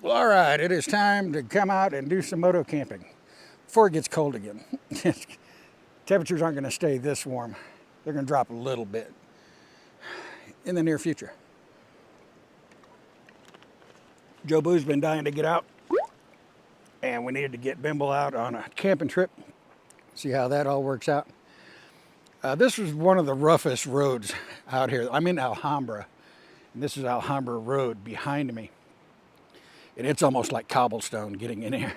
Well, all right, it is time to come out and do some moto camping before it gets cold again. Temperatures aren't going to stay this warm. They're going to drop a little bit in the near future. Jobu's been dying to get out, and we needed to get Bimble out on a camping trip. See how that all works out. This is one of the roughest roads out here. I'm in Alhambra, and this is Alhambra Road behind me. And it's almost like cobblestone getting in here.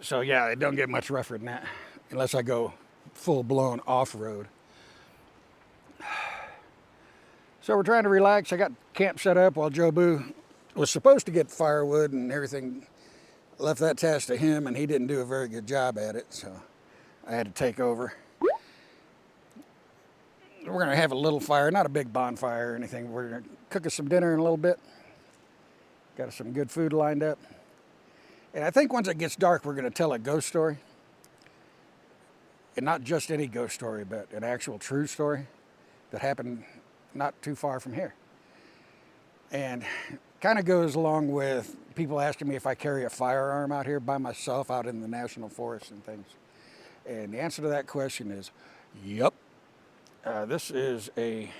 So yeah, it don't get much rougher than that, unless I go full-blown off-road. So we're trying to relax. I got camp set up while Jobu was supposed to get firewood and everything. Left that task to him, and he didn't do a very good job at it, so I had to take over. We're gonna have a little fire, not a big bonfire or anything. We're gonna cook us some dinner in a little bit. Got some good food lined up. And I think once it gets dark, we're gonna tell a ghost story. And not just any ghost story, but an actual true story that happened not too far from here. And kind of goes along with people asking me if I carry a firearm out here by myself out in the national forest and things. And the answer to that question is, yup. This is a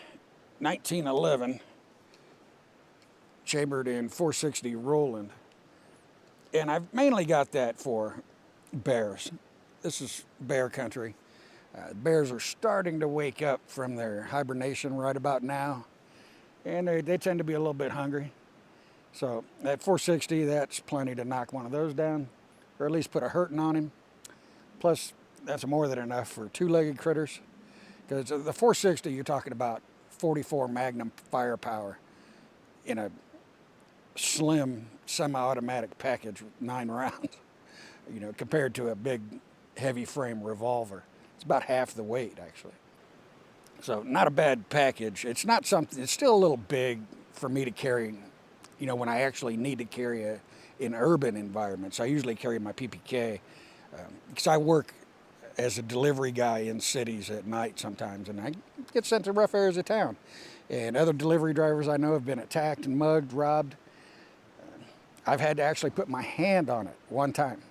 1911 chambered in 460 Roland. And I've mainly got that for bears. This is bear country. Bears are starting to wake up from their hibernation right about now. And they tend to be a little bit hungry. So at 460, that's plenty to knock one of those down, or at least put a hurting on him. Plus, that's more than enough for two-legged critters. Because the 460, you're talking about 44 Magnum firepower in a slim semi-automatic package with 9 rounds, you know, compared to a big heavy frame revolver. It's about half the weight, actually. So not a bad package. It's not something, it's still a little big for me to carry, you know, when I actually need to carry in urban environments. I usually carry my PPK because I work as a delivery guy in cities at night sometimes, and I get sent to rough areas of town. And other delivery drivers I know have been attacked and mugged, robbed. I've had to actually put my hand on it one time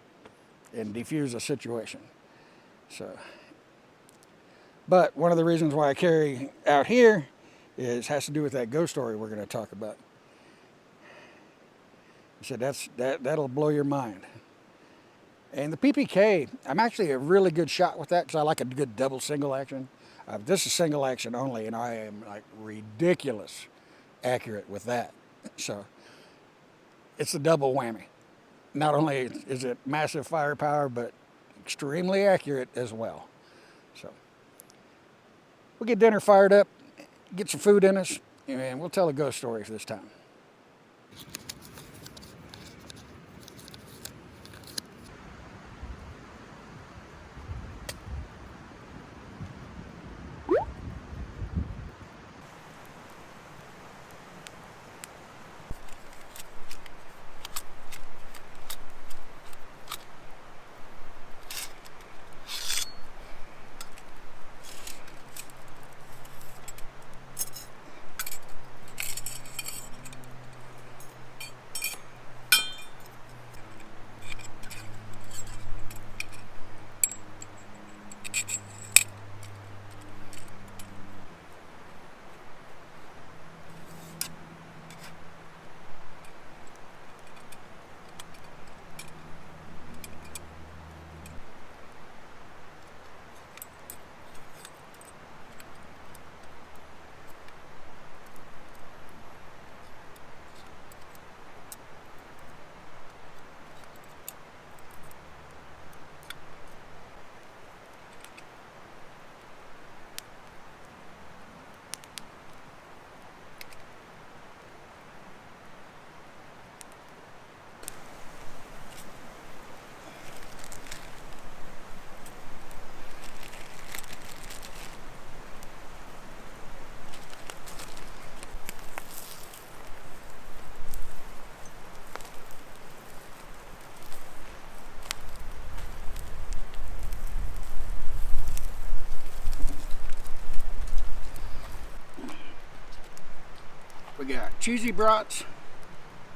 and defuse a situation. So, but one of the reasons why I carry out here has to do with that ghost story we're going to talk about. I said that'll blow your mind. And the PPK, I'm actually a really good shot with that because I like a good double single action. This is single action only, and I am like ridiculous accurate with that. So it's a double whammy. Not only is it massive firepower, but extremely accurate as well. So we'll get dinner fired up, get some food in us, and we'll tell a ghost story this time. We got cheesy brats,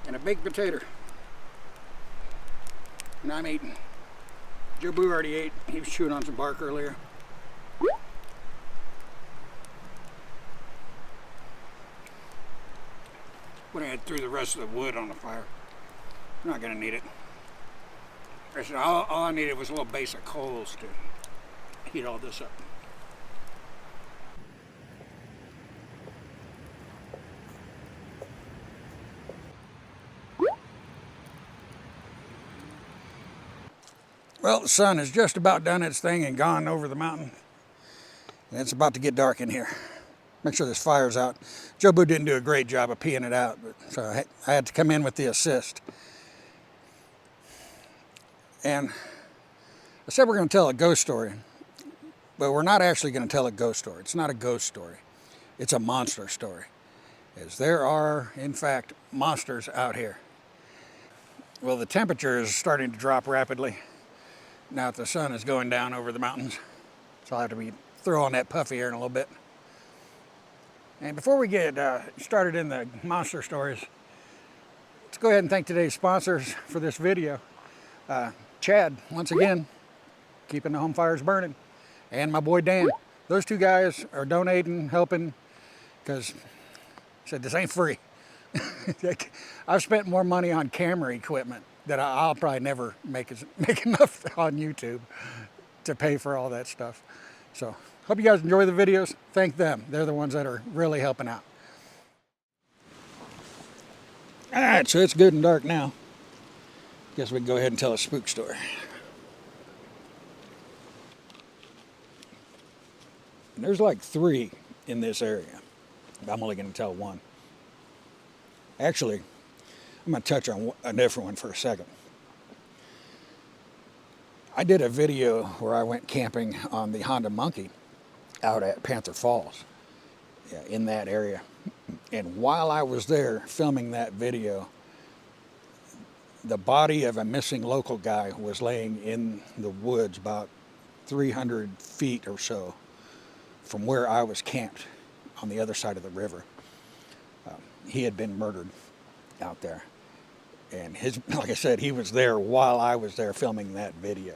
and a baked potato. And I'm eating. Jobu already ate. He was chewing on some bark earlier. When I threw the rest of the wood on the fire. I'm not gonna need it. All I needed was a little base of coals to heat all this up. Well, the sun has just about done its thing and gone over the mountain. And it's about to get dark in here. Make sure this fire's out. Jobu didn't do a great job of peeing it out, so I had to come in with the assist. And I said we're going to tell a ghost story, but we're not actually going to tell a ghost story. It's not a ghost story. It's a monster story. As there are, in fact, monsters out here. Well, the temperature is starting to drop rapidly now that the sun is going down over the mountains. So I'll have to throw on that puffy here in a little bit. And before we get started in the monster stories, let's go ahead and thank today's sponsors for this video. Chad, once again, keeping the home fires burning, and my boy Dan. Those two guys are donating, helping, because I said this ain't free. I've spent more money on camera equipment that I'll probably never make enough on YouTube to pay for all that stuff. So hope you guys enjoy the videos. Thank them. They're the ones that are really helping out. All right, so it's good and dark now. Guess we can go ahead and tell a spook story. And there's like 3 in this area. I'm only going to tell one. Actually, I'm going to touch on a different one for a second. I did a video where I went camping on the Honda Monkey out at Panther Falls, in that area. And while I was there filming that video, the body of a missing local guy was laying in the woods about 300 feet or so from where I was camped on the other side of the river. He had been murdered out there. And like I said, he was there while I was there filming that video.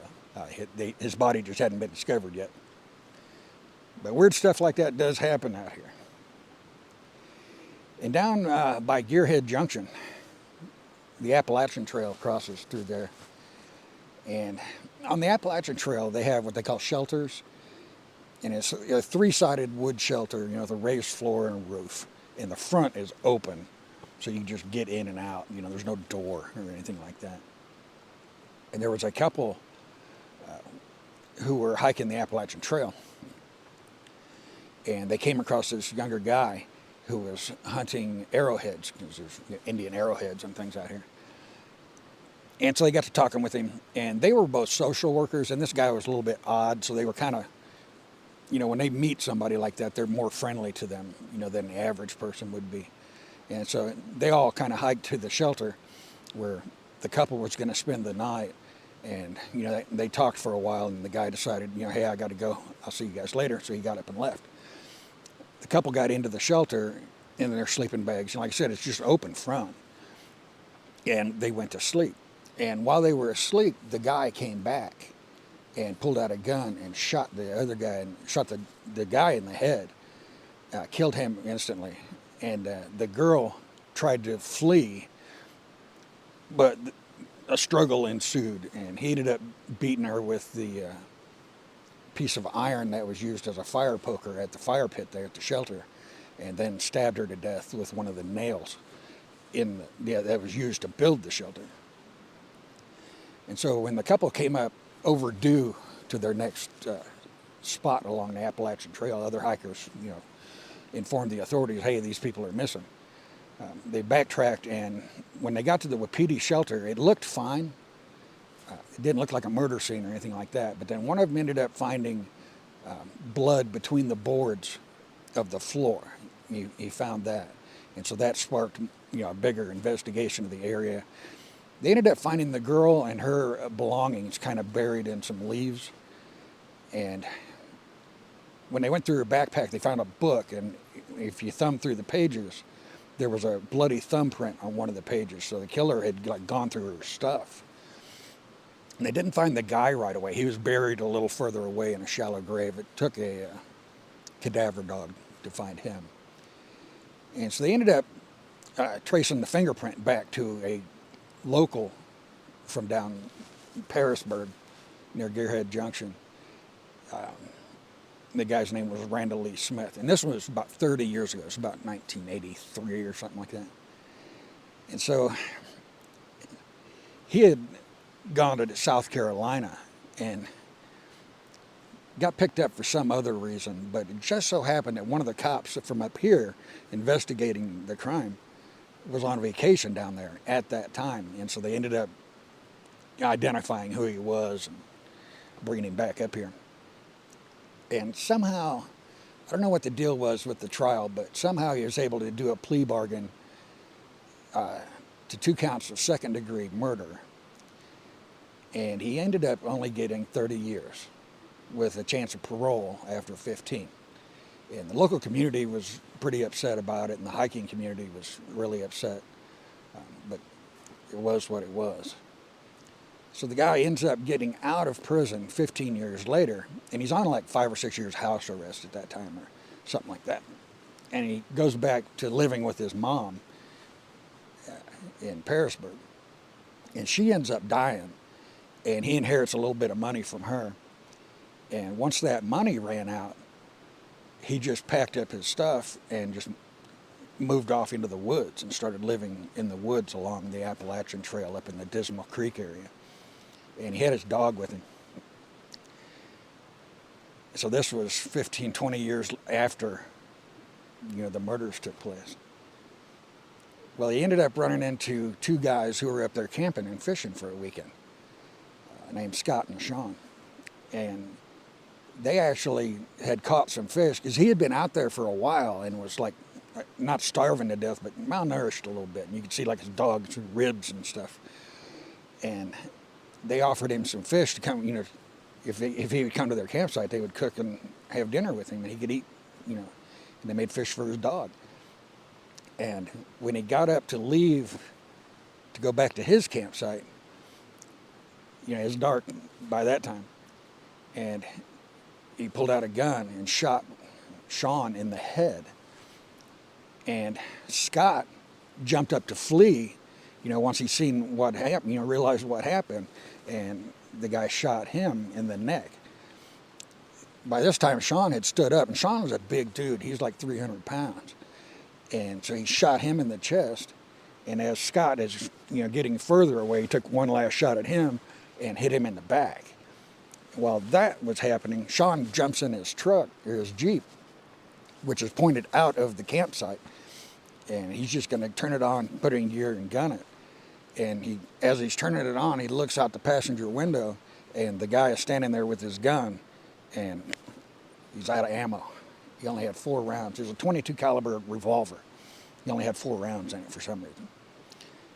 His body just hadn't been discovered yet. But weird stuff like that does happen out here. And down by Gearhead Junction, the Appalachian Trail crosses through there. And on the Appalachian Trail, they have what they call shelters. And it's a 3-sided wood shelter, with a raised floor and a roof. And the front is open, so you can just get in and out. There's no door or anything like that. And there was a couple who were hiking the Appalachian Trail. And they came across this younger guy who was hunting arrowheads, because there's Indian arrowheads and things out here. And so they got to talking with him, and they were both social workers, and this guy was a little bit odd, so they were kind of, when they meet somebody like that, they're more friendly to them, than the average person would be. And so they all kind of hiked to the shelter where the couple was going to spend the night. And, they talked for a while, and the guy decided, hey, I got to go. I'll see you guys later. So he got up and left. The couple got into the shelter in their sleeping bags. And like I said, it's just open front. And they went to sleep. And while they were asleep, the guy came back and pulled out a gun and shot the other guy, and shot the guy in the head, killed him instantly. And the girl tried to flee, but a struggle ensued, and he ended up beating her with the piece of iron that was used as a fire poker at the fire pit there at the shelter, and then stabbed her to death with one of the nails that was used to build the shelter. And so when the couple came up overdue to their next spot along the Appalachian Trail, other hikers, informed the authorities, hey, these people are missing. They backtracked, and when they got to the Wapiti shelter, it looked fine. It didn't look like a murder scene or anything like that, but then one of them ended up finding blood between the boards of the floor. He found that, and so that sparked a bigger investigation of the area. They ended up finding the girl and her belongings kind of buried in some leaves. And when they went through her backpack, they found a book, and if you thumb through the pages, there was a bloody thumbprint on one of the pages, so the killer had like gone through her stuff. And they didn't find the guy right away. He was buried a little further away in a shallow grave. It took a cadaver dog to find him. And so they ended up tracing the fingerprint back to a local from down Parisburg near Gearhead Junction. The guy's name was Randall Lee Smith. And this was about 30 years ago. It was about 1983 or something like that. And so he had gone to South Carolina and got picked up for some other reason, but it just so happened that one of the cops from up here investigating the crime was on vacation down there at that time, and so they ended up identifying who he was and bringing him back up here. And somehow, I don't know what the deal was with the trial, but somehow he was able to do a plea bargain to 2 counts of second-degree murder. And he ended up only getting 30 years with a chance of parole after 15. And the local community was pretty upset about it, and the hiking community was really upset. But it was what it was. So the guy ends up getting out of prison 15 years later, and he's on like 5 or 6 years house arrest at that time or something like that. And he goes back to living with his mom in Parisburg. And she ends up dying, and he inherits a little bit of money from her. And once that money ran out, he just packed up his stuff and just moved off into the woods and started living in the woods along the Appalachian Trail up in the Dismal Creek area. And he had his dog with him. So this was 15, 20 years after, the murders took place. Well, he ended up running into 2 guys who were up there camping and fishing for a weekend, named Scott and Sean. And they actually had caught some fish because he had been out there for a while and was like not starving to death, but malnourished a little bit. And you could see like his dog's ribs and stuff. And they offered him some fish to come, if he would come to their campsite, they would cook and have dinner with him and he could eat, and they made fish for his dog. And when he got up to leave to go back to his campsite, it was dark by that time. And he pulled out a gun and shot Sean in the head. And Scott jumped up to flee, once he seen what happened, realized what happened, and the guy shot him in the neck. By this time, Sean had stood up, and Sean was a big dude. He's like 300 pounds. And so he shot him in the chest, and as Scott is, getting further away, he took one last shot at him and hit him in the back. While that was happening, Sean jumps in his truck, or his Jeep, which is pointed out of the campsite, and he's just going to turn it on, put it in gear, and gun it. And as he's turning it on, he looks out the passenger window, and the guy is standing there with his gun, and he's out of ammo. He only had 4 rounds. It was a .22 caliber revolver. He only had 4 rounds in it for some reason.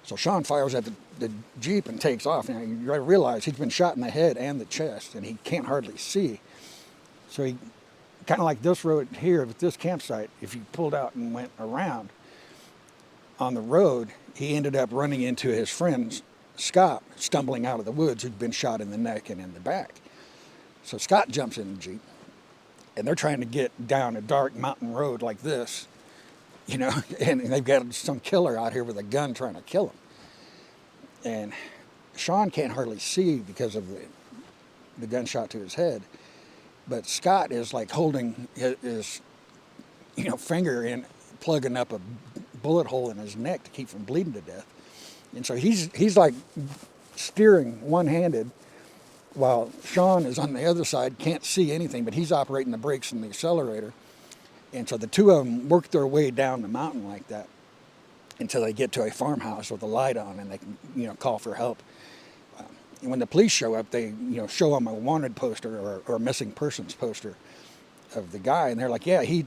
So Sean fires at the Jeep and takes off. Now, you got to realize he's been shot in the head and the chest, and he can't hardly see. So he, kind of like this road here with this campsite, if you pulled out and went around on the road, he ended up running into his friend Scott, stumbling out of the woods, who'd been shot in the neck and in the back. So Scott jumps in the Jeep, and they're trying to get down a dark mountain road like this, and they've got some killer out here with a gun trying to kill him. And Sean can't hardly see because of the gunshot to his head, but Scott is like holding his finger in, plugging up a bullet hole in his neck to keep from bleeding to death. And so he's like steering one-handed while Sean is on the other side, can't see anything, but he's operating the brakes and the accelerator. And so the 2 of them work their way down the mountain like that until they get to a farmhouse with a light on, and they can, call for help. And when the police show up, they, show them a wanted poster or a missing persons poster of the guy, and they're like, yeah, he,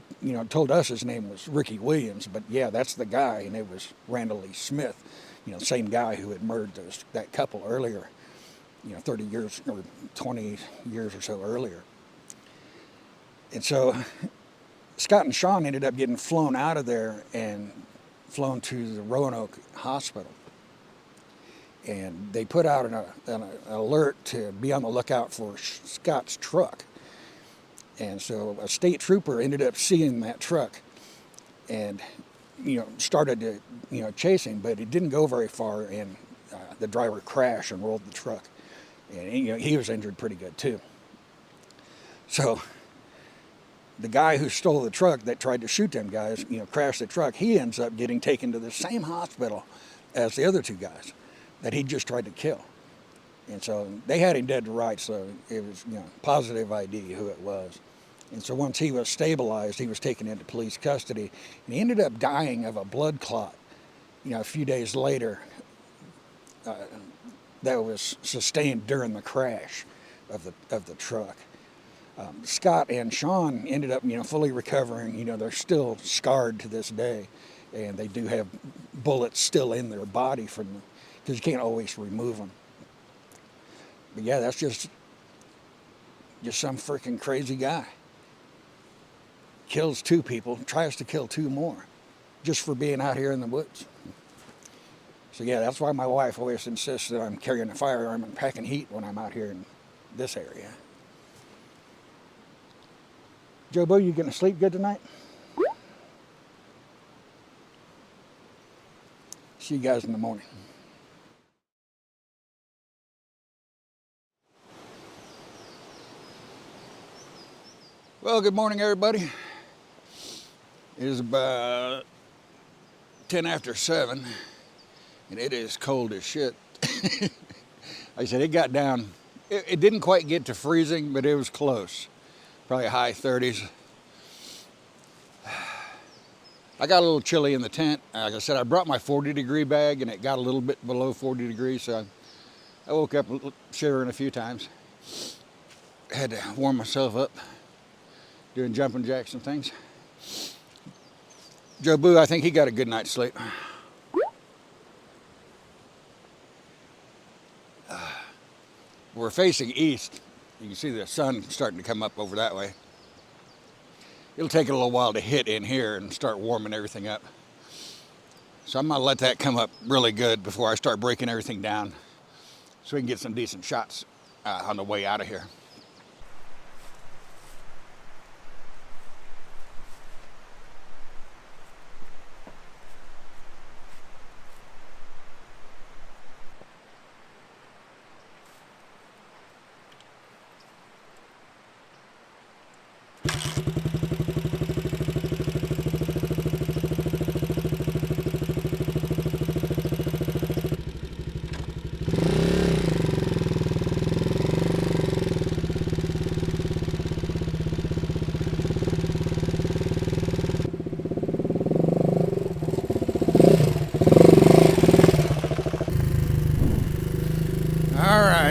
told us his name was Ricky Williams, but yeah, that's the guy, and it was Randall Lee Smith, same guy who had murdered that couple earlier, 30 years or 20 years or so earlier. And so Scott and Sean ended up getting flown out of there and flown to the Roanoke Hospital. And they put out an alert to be on the lookout for Scott's truck. And so a state trooper ended up seeing that truck and, started to, chase him, but it didn't go very far, and the driver crashed and rolled the truck. And, he was injured pretty good too. So the guy who stole the truck that tried to shoot them guys, crashed the truck. He ends up getting taken to the same hospital as the other two guys that he just tried to kill. And so they had him dead to rights, so it was, positive ID who it was. And so once he was stabilized, he was taken into police custody, and he ended up dying of a blood clot, a few days later, that was sustained during the crash of the truck. Scott and Sean ended up, fully recovering. They're still scarred to this day, and they do have bullets still in their body because you can't always remove them. But yeah, that's just some freaking crazy guy. Kills 2 people, tries to kill 2 more, just for being out here in the woods. So yeah, that's why my wife always insists that I'm carrying a firearm and packing heat when I'm out here in this area. Jobu, you getting to sleep good tonight? See you guys in the morning. Well, good morning, everybody. It is about 10 after 7, and it is cold as shit. Like I said, it got down. It didn't quite get to freezing, but it was close. Probably high 30s. I got a little chilly in the tent. Like I said, I brought my 40-degree bag, and it got a little bit below 40 degrees, so I woke up shivering a few times. Had to warm myself up, doing jumping jacks and things. Jobu, I think he got a good night's sleep. We're facing east. You can see the sun starting to come up over that way. It'll take a little while to hit in here and start warming everything up. So I'm gonna let that come up really good before I start breaking everything down, so we can get some decent shots on the way out of here.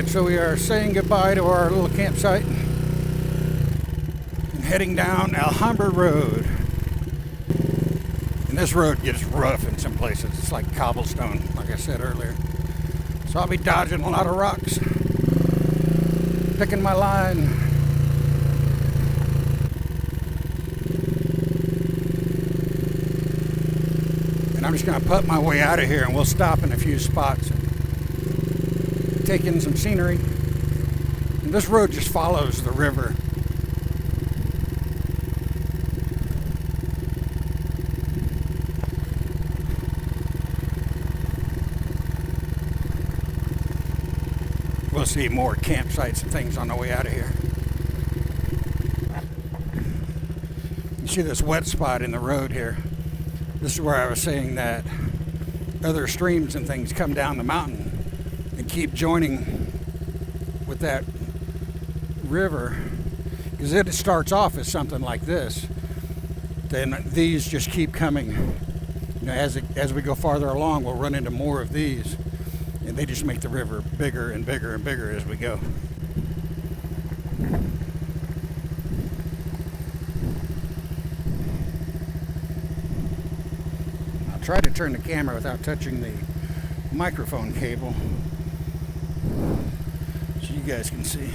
So we are saying goodbye to our little campsite and heading down Alhambra Road. And this road gets rough in some places. It's like cobblestone, like I said earlier. So I'll be dodging a lot of rocks, picking my line. And I'm just gonna putt my way out of here, and we'll stop in a few spots. Take in some scenery. And this road just follows the river. We'll see more campsites and things on the way out of here. You see this wet spot in the road here. This is where I was saying that other streams and things come down the mountain and keep joining with that river, because it starts off as something like this, then these just keep coming. As we go farther along, we'll run into more of these, and they just make the river bigger and bigger and bigger as we go. I'll try to turn the camera without touching the microphone cable, so you guys can see.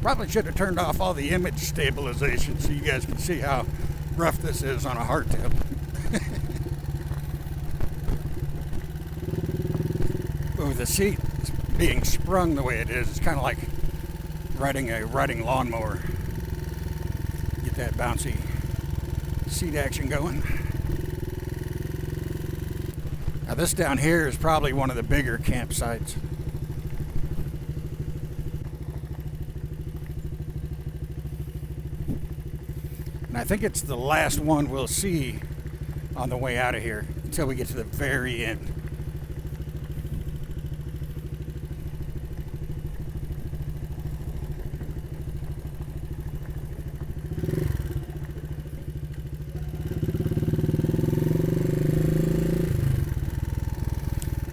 Probably should have turned off all the image stabilization so you guys can see how rough this is on a hardtail. Oh, the seat being sprung the way it is, it's kind of like riding a lawnmower. Get that bouncy seat action going. Now this down here is probably one of the bigger campsites. And I think it's the last one we'll see on the way out of here until we get to the very end.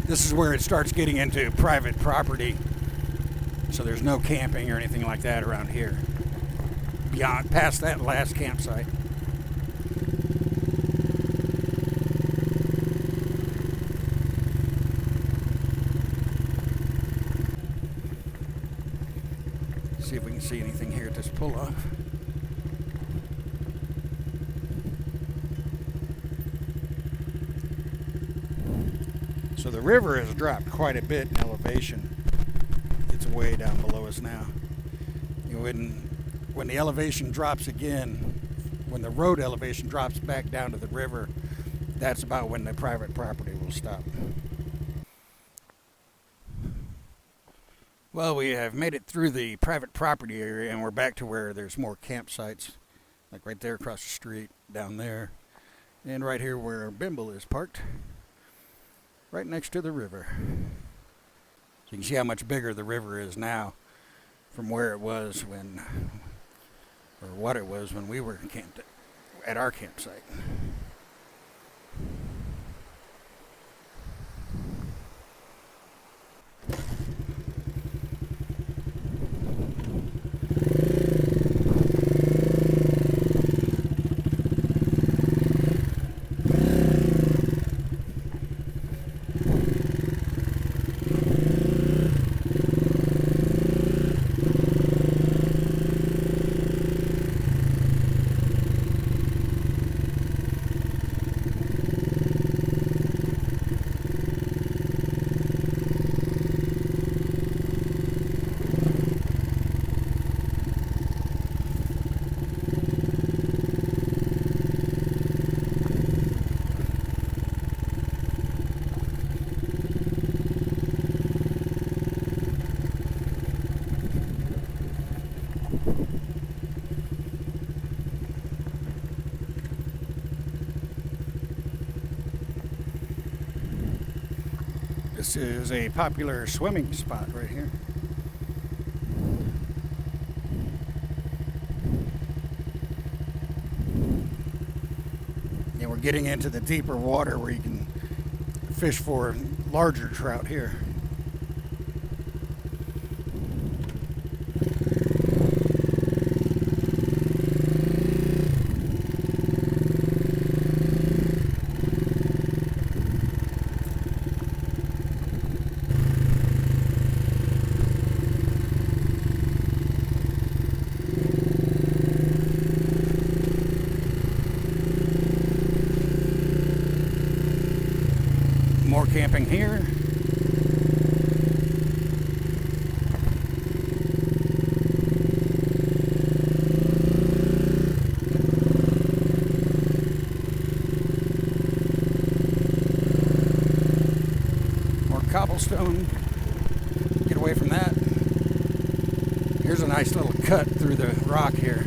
This is where it starts getting into private property, so there's no camping or anything like that around here. Past that last campsite. See if we can see anything here at this pull-off. So the river has dropped quite a bit in elevation. It's way down below us now. When the elevation drops again, when the road elevation drops back down to the river, that's about when the private property will stop. Well, we have made it through the private property area and we're back to where there's more campsites, like right there across the street, down there, and right here where Bimble is parked, right next to the river. So you can see how much bigger the river is now from where it was when, or what it was when we were camped at our campsite. This is a popular swimming spot right here. And we're getting into the deeper water where you can fish for larger trout here. More camping here. More cobblestone. Get away from that. Here's a nice little cut through the rock here.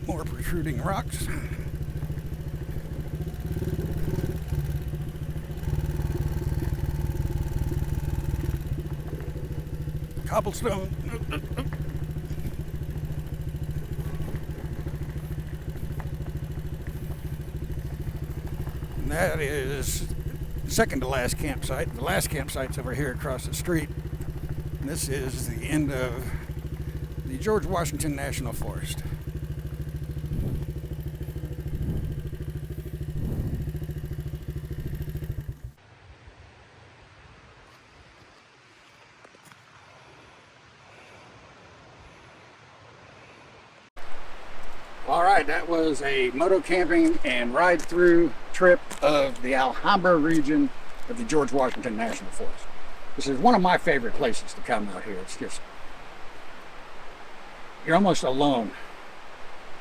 More protruding rocks. Cobblestone. And that is second to last campsite. The last campsite's over here across the street. And this is the end of the George Washington National Forest. All right, that was a moto camping and ride through trip of the Alhambra region of the George Washington National Forest. This is one of my favorite places to come out here. It's just, you're almost alone.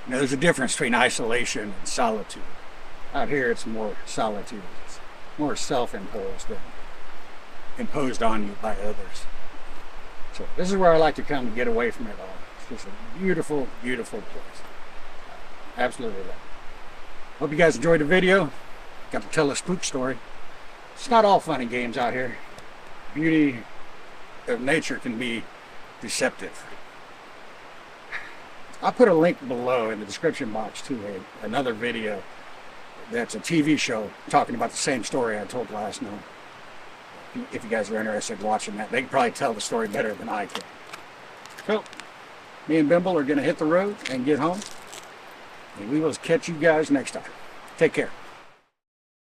You know, there's a difference between isolation and solitude. Out here, it's more solitude. It's more self-imposed than imposed on you by others. So this is where I like to come to get away from it all. It's just a beautiful, beautiful place. Absolutely love it. Hope you guys enjoyed the video. Got to tell a spook story. It's not all fun and games out here. Beauty of nature can be deceptive. I'll put a link below in the description box to another video that's a TV show talking about the same story I told last night. If you guys are interested in watching that, they can probably tell the story better than I can. So, me and Bimble are going to hit the road and get home. And we will catch you guys next time. Take care.